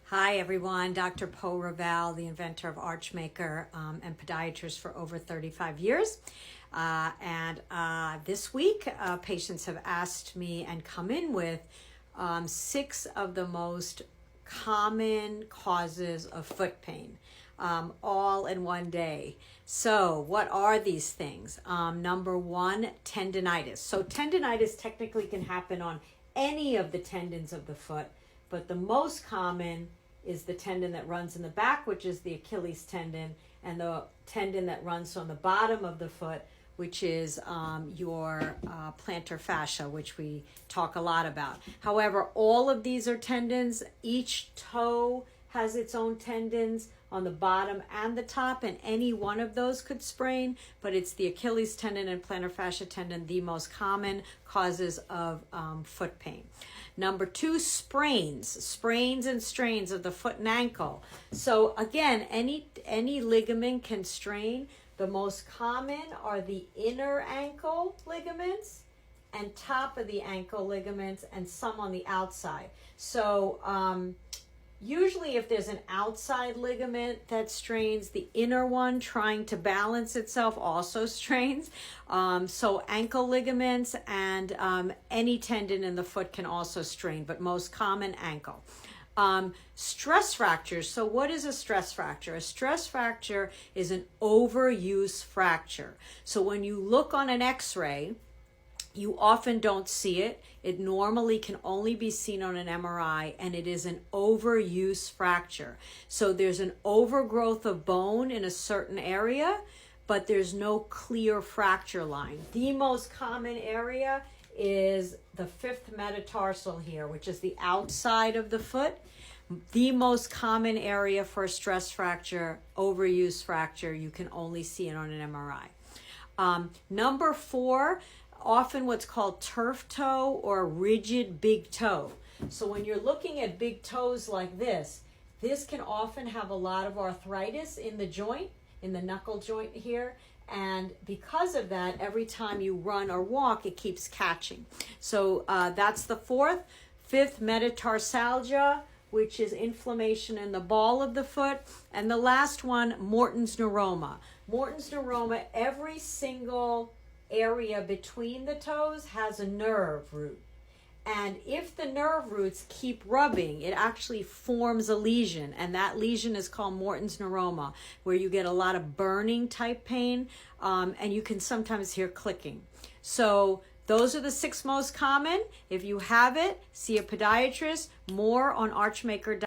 Hi everyone, Dr. Po Ravel, the inventor of Archmaker and podiatrist for over 35 years. This week, patients have asked me and come in with 6 of the most common causes of foot pain, all in one day. So what are these things? Number 1, tendinitis. So tendinitis technically can happen on any of the tendons of the foot, but the most common is the tendon that runs in the back, which is the Achilles tendon, and the tendon that runs on the bottom of the foot, which is your plantar fascia, which we talk a lot about. However, all of these are tendons. Each toe has its own tendons on the bottom and the top, and any one of those could sprain, but it's the Achilles tendon and plantar fascia tendon, the most common causes of foot pain. Number 2, sprains and strains of the foot and ankle. So again, any ligament can strain. The most common are the inner ankle ligaments and top of the ankle ligaments, and some on the outside. So usually if there's an outside ligament that strains, the inner one trying to balance itself also strains. So ankle ligaments and any tendon in the foot can also strain, but most common ankle. Stress fractures. So what is a stress fracture? A stress fracture is an overuse fracture. So when you look on an x-ray, you often don't see it. It normally can only be seen on an MRI, and it is an overuse fracture. So there's an overgrowth of bone in a certain area, but there's no clear fracture line. The most common area is the 5th metatarsal here, which is the outside of the foot. The most common area for a stress fracture, overuse fracture, you can only see it on an MRI. Number 4, often what's called turf toe or rigid big toe. So when you're looking at big toes like this can often have a lot of arthritis in the joint, in the knuckle joint here. And because of that, every time you run or walk, it keeps catching. So that's the 4th. 5th, metatarsalgia, which is inflammation in the ball of the foot. And the last one, Morton's neuroma. Morton's neuroma, every single area between the toes has a nerve root. And if the nerve roots keep rubbing, it actually forms a lesion. And that lesion is called Morton's neuroma, where you get a lot of burning type pain, and you can sometimes hear clicking. So those are the 6 most common. If you have it, see a podiatrist. More on Archmaker.com.